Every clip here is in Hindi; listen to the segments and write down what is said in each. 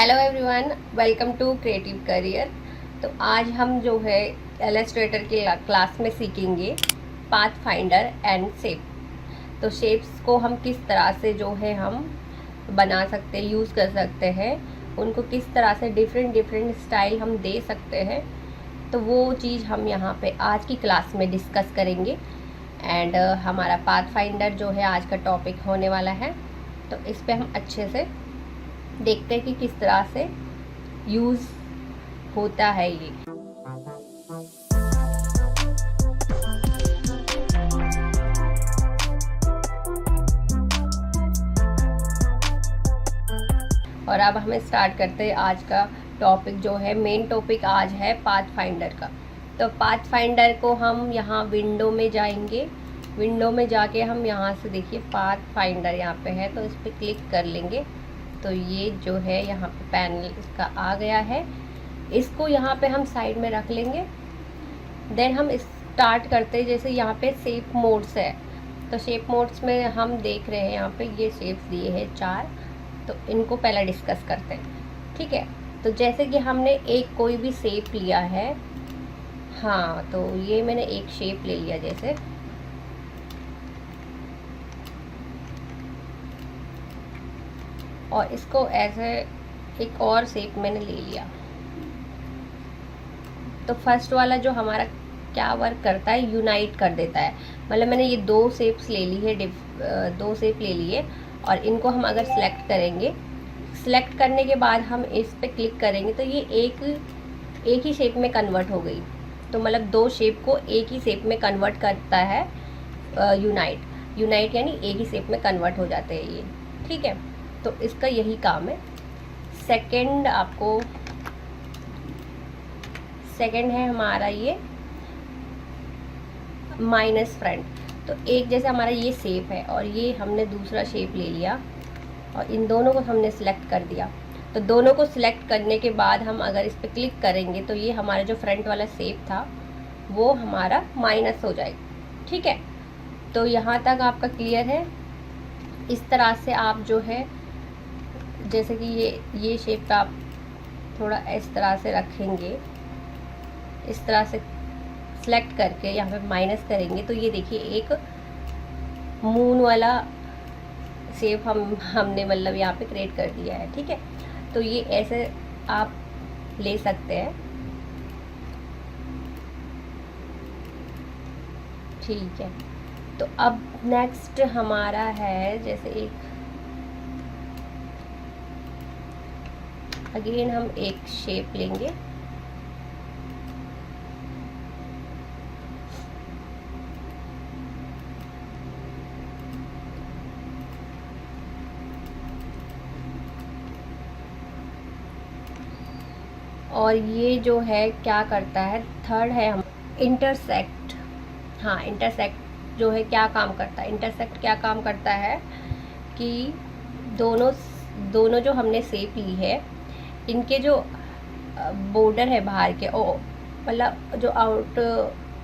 Hello everyone, welcome to creative career. तो आज हम जो है इलस्ट्रेटर की क्लास में सीखेंगे पाथ फाइंडर एंड शेप। तो शेप्स को हम किस तरह से जो है हम बना सकते हैं, यूज़ कर सकते हैं, उनको किस तरह से डिफरेंट डिफरेंट स्टाइल हम दे सकते हैं। तो वो चीज़ हम यहाँ पे आज की क्लास में डिस्कस करेंगे। एंड हमारा पाथ फाइंडर जो है आज का टॉपिक होने वाला है। तो इस पे हम अच्छे से देखते हैं कि किस तरह से यूज़ होता है ये। और अब हमें स्टार्ट करते हैं आज का टॉपिक। जो है मेन टॉपिक आज है पाथ फाइंडर का। तो पाथ फाइंडर को हम यहाँ विंडो में जाएंगे। विंडो में जाके हम यहाँ से देखिए पाथ फाइंडर यहाँ पे है, तो इस पर क्लिक कर लेंगे। तो ये जो है यहाँ पे पैनल इसका आ गया है। इसको यहाँ पे हम साइड में रख लेंगे। देन हम स्टार्ट करते हैं। जैसे यहाँ पे शेप मोड्स है, तो शेप मोड्स में हम देख रहे हैं यहाँ पे ये शेप्स दिए हैं 4। तो इनको पहले डिस्कस करते हैं, ठीक है। तो जैसे कि हमने एक कोई भी शेप लिया है, हाँ, तो ये मैंने एक शेप ले लिया जैसे, और इसको ऐसे एक और शेप मैंने ले लिया। तो फर्स्ट वाला जो हमारा क्या वर्क करता है, यूनाइट कर देता है। मतलब मैंने ये 2 शेप्स ले ली है, 2 शेप ले लिए, और इनको हम अगर सेलेक्ट करेंगे, सेलेक्ट करने के बाद हम इस पे क्लिक करेंगे तो ये एक ही शेप में कन्वर्ट हो गई। तो मतलब 2 शेप को एक ही शेप में कन्वर्ट करता है यूनाइट यानी एक ही शेप में कन्वर्ट हो जाते हैं ये, ठीक है। तो इसका यही काम है। सेकंड है हमारा ये माइनस फ्रंट। तो एक जैसे हमारा ये शेप है और ये हमने दूसरा शेप ले लिया और इन दोनों को हमने सिलेक्ट कर दिया। तो दोनों को सिलेक्ट करने के बाद हम अगर इस पर क्लिक करेंगे तो ये हमारा जो फ्रंट वाला शेप था वो हमारा माइनस हो जाएगा, ठीक है। तो यहाँ तक आपका क्लियर है। इस तरह से आप जो है, जैसे कि ये शेप का आप थोड़ा इस तरह से रखेंगे, इस तरह से सेलेक्ट करके यहाँ पे माइनस करेंगे तो ये देखिए एक मून वाला शेप हमने मतलब यहाँ पे क्रिएट कर दिया है, ठीक है। तो ये ऐसे आप ले सकते हैं, ठीक है। तो अब नेक्स्ट हमारा है जैसे एक अगेन हम एक शेप लेंगे, और ये जो है क्या करता है, थर्ड है हम इंटरसेक्ट। हाँ, इंटरसेक्ट जो है क्या काम करता है, इंटरसेक्ट क्या काम करता है कि दोनों जो हमने शेप ली है, इनके जो बॉर्डर है बाहर के, ओ मतलब जो आउट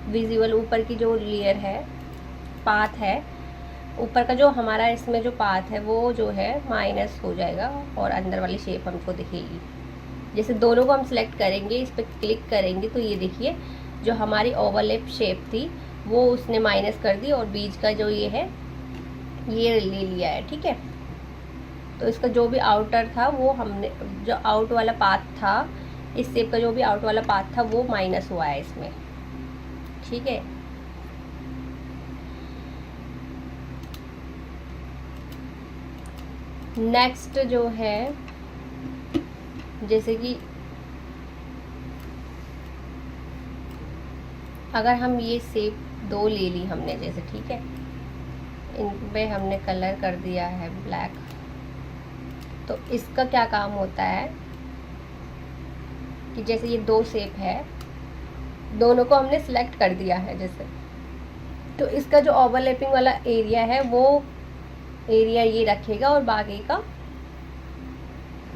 विजिबल ऊपर की जो लेयर है, पाथ है, ऊपर का जो हमारा इसमें जो पाथ है वो जो है माइनस हो जाएगा और अंदर वाली शेप हमको दिखेगी। जैसे दोनों को हम सिलेक्ट करेंगे, इस पर क्लिक करेंगे तो ये देखिए जो हमारी ओवरलैप शेप थी वो उसने माइनस कर दी और बीच का जो ये है ये ले लिया है, ठीक है। तो इसका जो भी आउटर था वो हमने, जो आउट वाला पाथ था, इस शेप का जो भी आउट वाला पाथ था वो माइनस हुआ है इसमें, ठीक है। नेक्स्ट जो है जैसे कि अगर हम ये शेप 2 ले ली हमने जैसे, ठीक है, इन पे हमने कलर कर दिया है ब्लैक। तो इसका क्या काम होता है कि जैसे ये 2 शेप है, दोनों को हमने सिलेक्ट कर दिया है जैसे, तो इसका जो ओवरलैपिंग वाला एरिया है वो एरिया ये रखेगा और बाकी का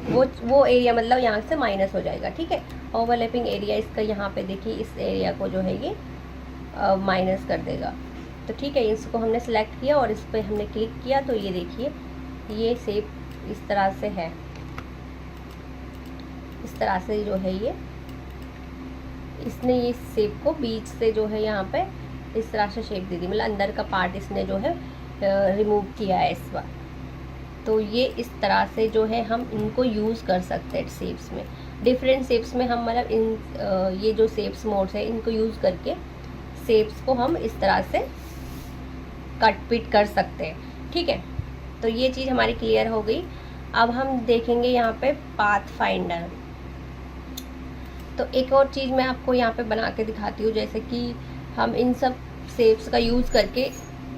वो एरिया मतलब यहाँ से माइनस हो जाएगा, ठीक है। ओवरलैपिंग एरिया इसका यहाँ पे देखिए, इस एरिया को जो है ये माइनस कर देगा। तो ठीक है, इसको हमने सेलेक्ट किया और इस पर हमने क्लिक किया तो ये देखिए ये शेप इस तरह से है, तरह से जो है ये इसने ये शेप को बीच से जो है यहाँ पे इस तरह से शेप दे दी, मतलब अंदर का पार्ट इसने जो है रिमूव किया है इस बार। तो ये इस तरह से जो है हम इनको यूज़ कर सकते हैं शेप्स में, डिफरेंट शेप्स में हम मतलब इन ये जो शेप्स मोड्स है इनको यूज़ करके शेप्स को हम इस तरह से कट पिट कर सकते हैं। ठीक है, तो ये चीज़ हमारी क्लियर हो गई। अब हम देखेंगे यहाँ पे पाथ फाइंडर। तो एक और चीज़ मैं आपको यहाँ पे बना के दिखाती हूँ, जैसे कि हम इन सब शेप्स का यूज़ करके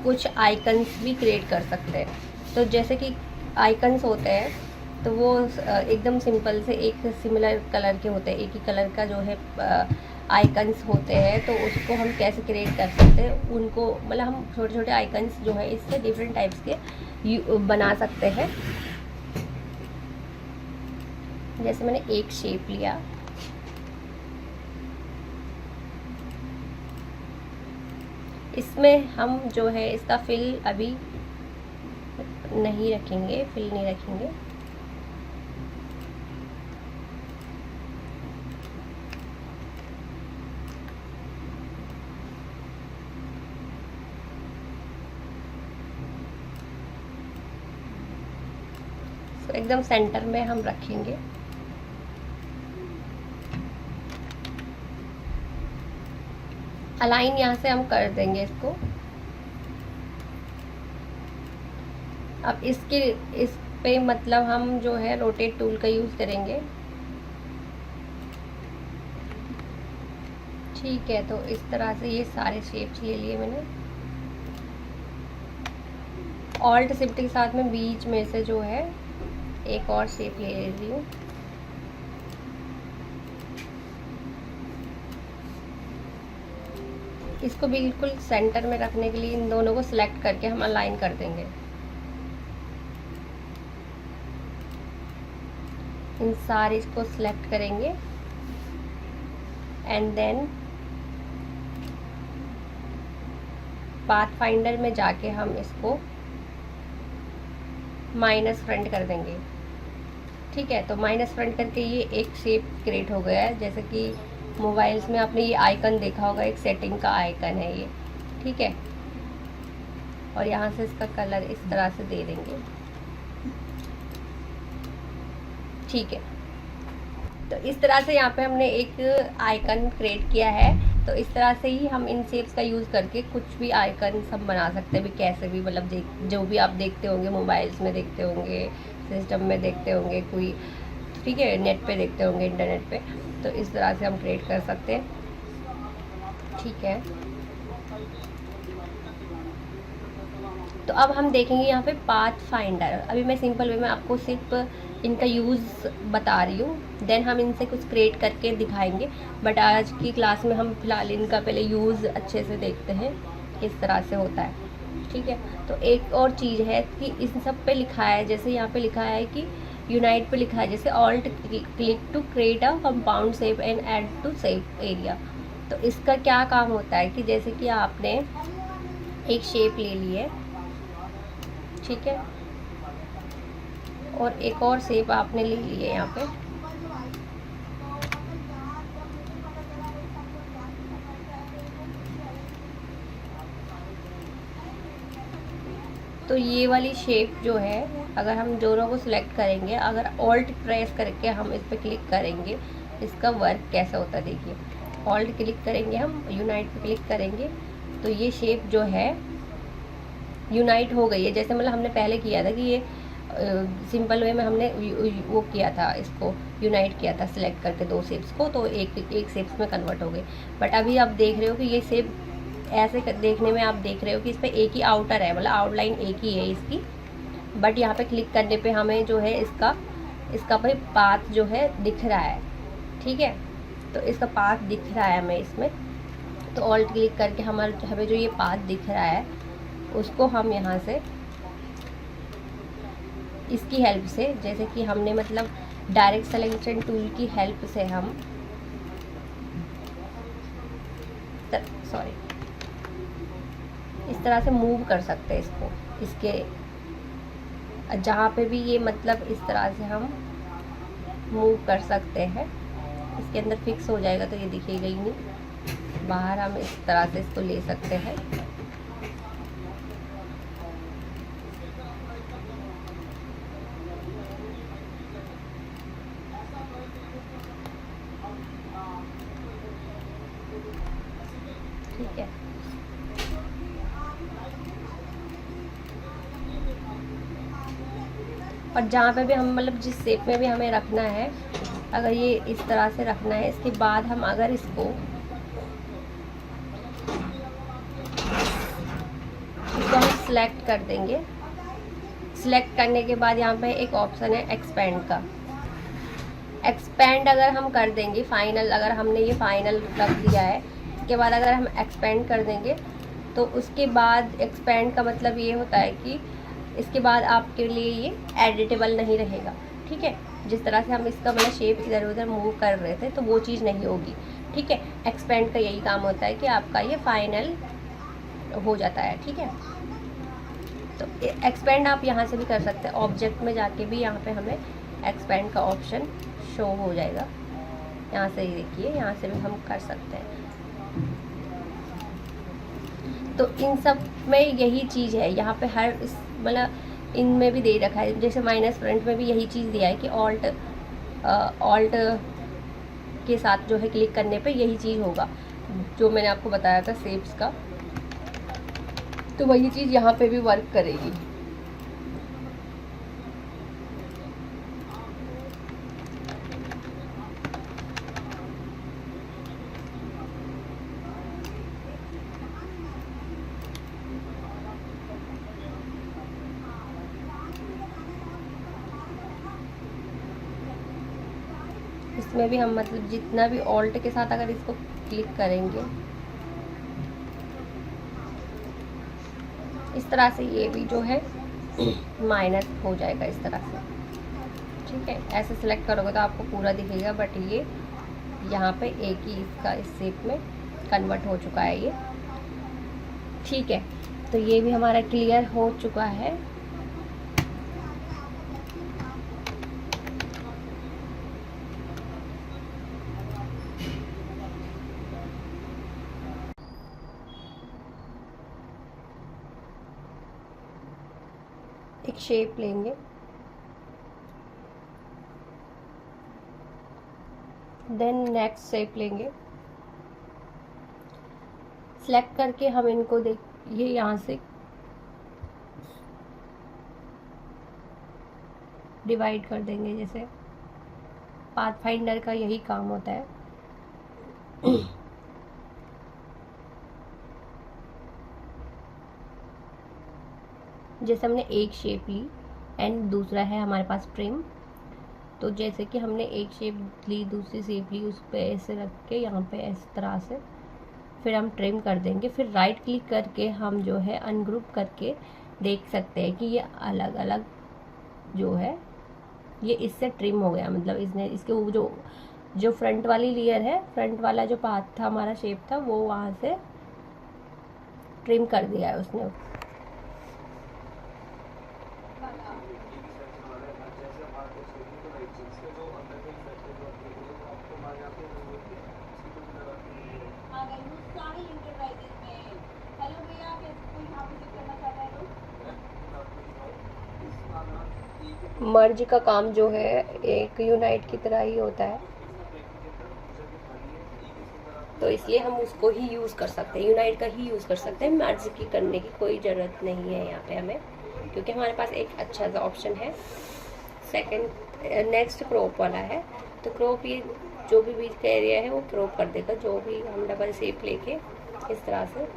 कुछ आइकन्स भी क्रिएट कर सकते हैं। तो जैसे कि आइकन्स होते हैं तो वो एकदम सिंपल से एक सिमिलर कलर के होते हैं, एक ही कलर का जो है आइकन्स होते हैं। तो उसको हम कैसे क्रिएट कर सकते हैं, उनको मतलब हम छोटे छोटे आइकन्स जो है इससे डिफरेंट टाइप्स के बना सकते हैं। जैसे मैंने एक शेप लिया, इसमें हम जो है इसका फिल अभी नहीं रखेंगे, फिल नहीं रखेंगे। तो एकदम सेंटर में हम रखेंगे। अलाइन यहाँ से हम कर देंगे इसको। अब इसके इस पे मतलब हम जो है रोटेट टूल का यूज़ करेंगे। ठीक है, तो इस तरह से ये सारे शेप्स ले लिए मैंने। ऑल्ट शिफ्ट के साथ में बीच में से जो है एक और शेप ले रही हूँ। इसको बिल्कुल सेंटर में रखने के लिए इन दोनों को सिलेक्ट करके हम अलाइन कर देंगे। इन सारे को सिलेक्ट करेंगे एंड देन पाथ फाइंडर में जाके हम इसको माइनस फ्रंट कर देंगे। ठीक है, तो माइनस फ्रंट करके ये एक शेप क्रिएट हो गया है। जैसे कि मोबाइल्स में आपने ये आइकन देखा होगा, एक सेटिंग का आइकन है ये। ठीक है, और यहाँ से इसका कलर इस तरह से दे देंगे। ठीक है, तो इस तरह से यहाँ पे हमने एक आइकन क्रिएट किया है। तो इस तरह से ही हम इन शेप्स का यूज़ करके कुछ भी आइकन हम बना सकते हैं भी, कैसे भी मतलब जो भी आप देखते होंगे, मोबाइल्स में देखते होंगे, सिस्टम में देखते होंगे कोई, ठीक है, नेट पे देखते होंगे, इंटरनेट पे। तो इस तरह से हम क्रिएट कर सकते हैं। ठीक है, तो अब हम देखेंगे यहाँ पे पाथ फाइंडर। अभी मैं सिंपल वे में आपको सिर्फ इनका यूज़ बता रही हूँ, देन हम इनसे कुछ क्रिएट करके दिखाएंगे। बट आज की क्लास में हम फिलहाल इनका पहले यूज़ अच्छे से देखते हैं किस तरह से होता है। ठीक है, तो एक और चीज़ है कि इन सब पे लिखा है, जैसे यहाँ पे लिखा है कि यूनाइट पे लिखा है, जैसे alt click to create a compound shape and add to shape area. तो इसका क्या काम होता है कि जैसे कि आपने एक शेप ले ली है, ठीक है, और एक और शेप आपने ले ली है यहाँ पे, तो ये वाली शेप जो है अगर हम दोनों को सिलेक्ट करेंगे, अगर ऑल्ट प्रेस करके हम इस पर क्लिक करेंगे, इसका वर्क कैसा होता है देखिए। ऑल्ट क्लिक करेंगे, हम यूनाइट पे क्लिक करेंगे तो ये शेप जो है यूनाइट हो गई है। जैसे मतलब हमने पहले किया था कि ये सिंपल वे में हमने वो किया था, इसको यूनाइट किया था सिलेक्ट करके दो शेप्स को, तो एक शेप्स में कन्वर्ट हो गए। बट अभी आप देख रहे हो कि ये शेप ऐसे देखने में आप देख रहे हो कि इस पर एक ही आउटर है, मतलब आउटलाइन एक ही है इसकी। बट यहाँ पे क्लिक करने पे हमें जो है इसका भाई पाथ जो है दिख रहा है। ठीक है, तो इसका पाथ दिख रहा है हमें इसमें। तो ऑल्ट क्लिक करके हमें जो ये पाथ दिख रहा है उसको हम यहाँ से इसकी हेल्प से, जैसे कि हमने मतलब डायरेक्ट सिलेक्शन टूल की हेल्प से हम इस तरह से मूव कर सकते हैं इसको, इसके जहाँ पे भी ये मतलब इस तरह से हम मूव कर सकते हैं। इसके अंदर फिक्स हो जाएगा तो ये दिखेगा ही नहीं। बाहर हम इस तरह से इसको ले सकते हैं। ठीक है, और जहाँ पे भी हम मतलब जिस शेप में भी हमें रखना है, अगर ये इस तरह से रखना है, इसके बाद हम अगर इसको हम सिलेक्ट कर देंगे। सिलेक्ट करने के बाद यहाँ पे एक ऑप्शन है एक्सपेंड का। एक्सपेंड अगर हम कर देंगे, फाइनल अगर हमने ये फाइनल रख दिया है, इसके बाद अगर हम एक्सपेंड कर देंगे तो उसके बाद एक्सपेंड का मतलब ये होता है कि इसके बाद आपके लिए ये एडिटेबल नहीं रहेगा। ठीक है, जिस तरह से हम इसका मतलब शेप इधर उधर मूव कर रहे थे तो वो चीज़ नहीं होगी। ठीक है, एक्सपेंड का यही काम होता है कि आपका ये फाइनल हो जाता है। ठीक है, तो एक्सपेंड आप यहाँ से भी कर सकते हैं, ऑब्जेक्ट में जाके भी यहाँ पे हमें एक्सपेंड का ऑप्शन शो हो जाएगा। यहाँ से ही देखिए, यहाँ से भी हम कर सकते हैं। तो इन सब में यही चीज़ है, यहाँ पे हर इस मतलब इनमें भी दे रखा है, जैसे माइनस फ्रंट में भी यही चीज़ दिया है कि ऑल्ट के साथ जो है क्लिक करने पे यही चीज़ होगा जो मैंने आपको बताया था शेप्स का, तो वही चीज़ यहाँ पे भी वर्क करेगी। इसमें भी हम मतलब जितना भी ऑल्ट के साथ अगर इसको क्लिक करेंगे इस तरह से, ये भी जो है माइनस हो जाएगा इस तरह से। ठीक है, ऐसे सिलेक्ट करोगे तो आपको पूरा दिखेगा, बट ये यहाँ पे एक ही इसका इस शेप में कन्वर्ट हो चुका है ये। ठीक है, तो ये भी हमारा क्लियर हो चुका है। एक शेप लेंगे, देन नेक्स्ट शेप लेंगे, सेलेक्ट करके हम इनको ये यहाँ से डिवाइड कर देंगे। जैसे पाथफाइंडर का यही काम होता है। जैसे हमने एक शेप ली एंड दूसरा है हमारे पास ट्रिम, तो जैसे कि हमने एक शेप ली, दूसरी शेप ली, उस पे ऐसे रख के यहाँ पे इस तरह से फिर हम ट्रिम कर देंगे। फिर राइट क्लिक करके हम जो है अनग्रुप करके देख सकते हैं कि ये अलग अलग जो है ये इससे ट्रिम हो गया। मतलब इसने इसके वो जो फ्रंट वाली लेयर है, फ्रंट वाला जो पार्ट था हमारा शेप था, वो वहाँ से ट्रिम कर दिया है उसने। मर्ज का काम जो है एक यूनाइट की तरह ही होता है, तो इसलिए हम उसको ही यूज़ कर सकते हैं, यूनाइट का ही यूज़ कर सकते हैं। मर्ज की करने की कोई ज़रूरत नहीं है यहाँ पे हमें, क्योंकि हमारे पास एक अच्छा सा ऑप्शन है। सेकंड नेक्स्ट क्रॉप वाला है, तो क्रॉप ये जो भी बीच का एरिया है वो क्रॉप कर देगा, जो भी हम डबल शेप लेके इस तरह से।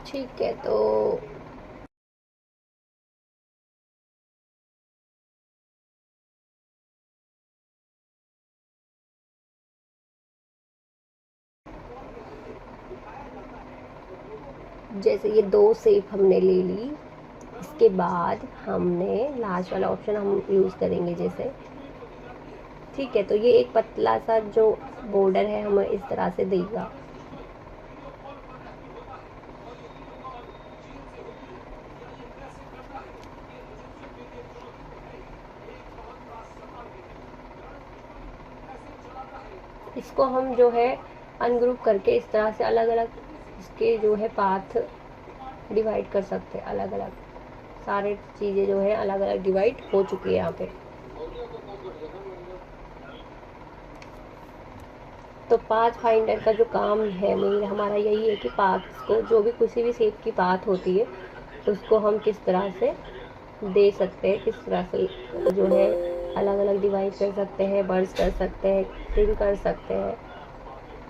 ठीक है, तो जैसे ये दो शेप हमने ले ली, इसके बाद हमने लास्ट वाला ऑप्शन हम यूज़ करेंगे जैसे। ठीक है, तो ये एक पतला सा जो बॉर्डर है हमें इस तरह से देगा। इसको हम जो है अनग्रुप करके इस तरह से अलग अलग इसके जो है पाथ डिवाइड कर सकते हैं। अलग अलग सारे चीज़ें जो है अलग अलग डिवाइड हो चुकी है यहाँ पे। तो पाथ फाइंडर का जो काम है मेन हमारा यही है कि पाथ्स को, जो भी किसी भी शेप की पाथ होती है उसको हम किस तरह से दे सकते हैं, किस तरह से जो है अलग अलग डिवाइड कर सकते हैं, बर्ड्स कर सकते हैं, प्रिंट कर सकते हैं,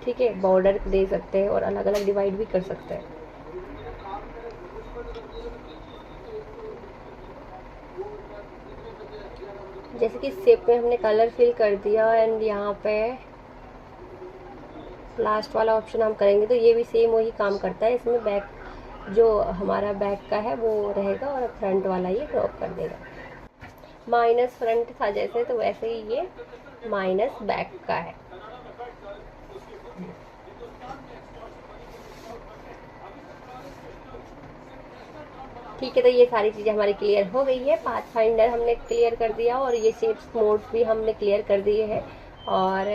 ठीक है, बॉर्डर दे सकते हैं और अलग अलग डिवाइड भी कर सकते हैं। जैसे कि इस शेप में हमने कलर फिल कर दिया एंड यहाँ पे लास्ट वाला ऑप्शन हम करेंगे तो ये भी सेम वही काम करता है। इसमें बैक जो हमारा बैक का है वो रहेगा और फ्रंट वाला ये ड्रॉप कर देगा। माइनस फ्रंट था जैसे, तो वैसे ही ये माइनस बैक का है। ठीक है, तो ये सारी चीज़ें हमारी क्लियर हो गई है। पाथ फाइंडर हमने क्लियर कर दिया और ये शेप्स मोड्स भी हमने क्लियर कर दिए हैं। और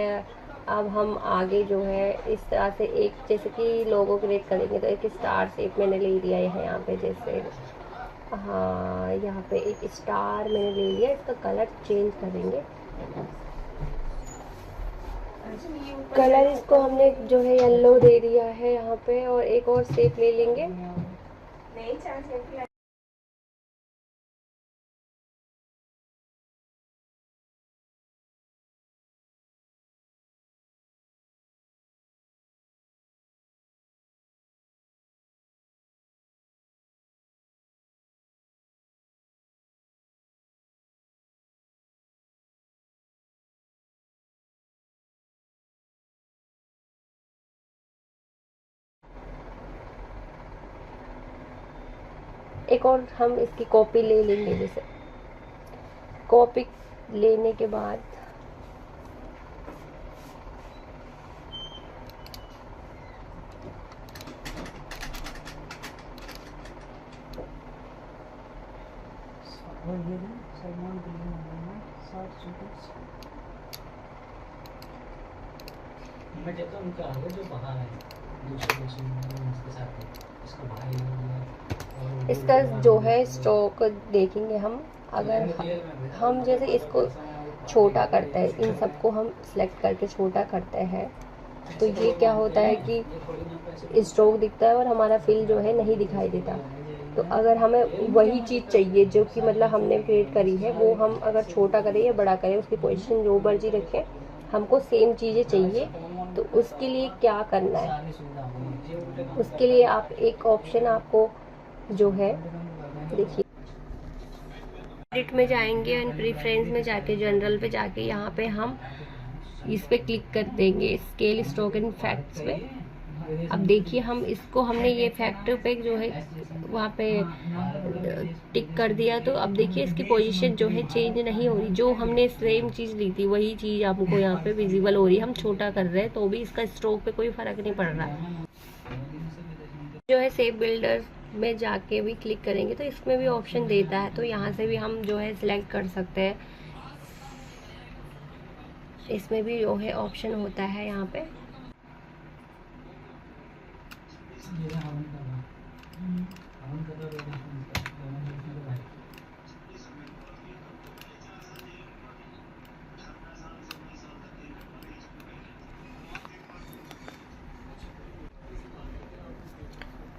अब हम आगे जो है इस तरह से एक, जैसे कि लोगो क्रिएट करेंगे तो एक स्टार शेप मैंने ले लिया है यहाँ पे, जैसे हाँ यहाँ पे एक स्टार मैंने ले लिया। इसका कलर चेंज करेंगे, कलर इसको हमने जो है येलो दे दिया है यहाँ पे। और एक और शेप ले लेंगे, नहीं चार एक और हम इसकी कॉपी ले लेंगे। जैसे कॉपी लेने के बाद इसका जो है स्ट्रोक देखेंगे हम। अगर हम जैसे इसको छोटा करते हैं, इन सबको हम सिलेक्ट करके छोटा करते हैं तो ये क्या होता है कि स्ट्रोक दिखता है और हमारा फिल जो है नहीं दिखाई देता। तो अगर हमें वही चीज़ चाहिए जो कि मतलब हमने क्रिएट करी है, वो हम अगर छोटा करें या बड़ा करें, उसकी पोजीशन जो मर्जी रखें, हमको सेम चीज़ें चाहिए, तो उसके लिए क्या करना है, उसके लिए आप एक ऑप्शन आपको जो है देखिए, एडिट में जाएंगे एंड प्रेफरेंस में जाके जनरल पे जाके यहाँ पे हम इस पे क्लिक कर देंगे स्केल स्ट्रोक एंड इफेक्ट्स पे। अब देखिए हम इसको हमने ये फैक्टर पे जो है वहाँ पे टिक कर दिया, तो अब देखिए इसकी पोजीशन जो है चेंज नहीं हो रही। जो हमने सेम चीज़ ली थी वही चीज़ आपको यहाँ पे विजिबल हो रही है। हम छोटा कर रहे हैं तो भी इसका स्ट्रोक पे कोई फर्क नहीं पड़ रहा। जो है शेप बिल्डर में जाके भी क्लिक करेंगे तो इसमें भी ऑप्शन देता है, तो यहाँ से भी हम जो है सिलेक्ट कर सकते हैं। इसमें भी जो है ऑप्शन होता है यहाँ पे।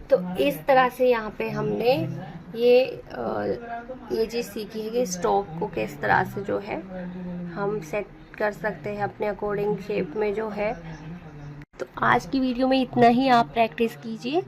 तो इस तरह से यहाँ पे हमने ये चीज़ सीखी है कि स्ट्रोक को किस तरह से जो है हम सेट कर सकते हैं अपने अकॉर्डिंग शेप में जो है। तो आज की वीडियो में इतना ही, आप प्रैक्टिस कीजिए।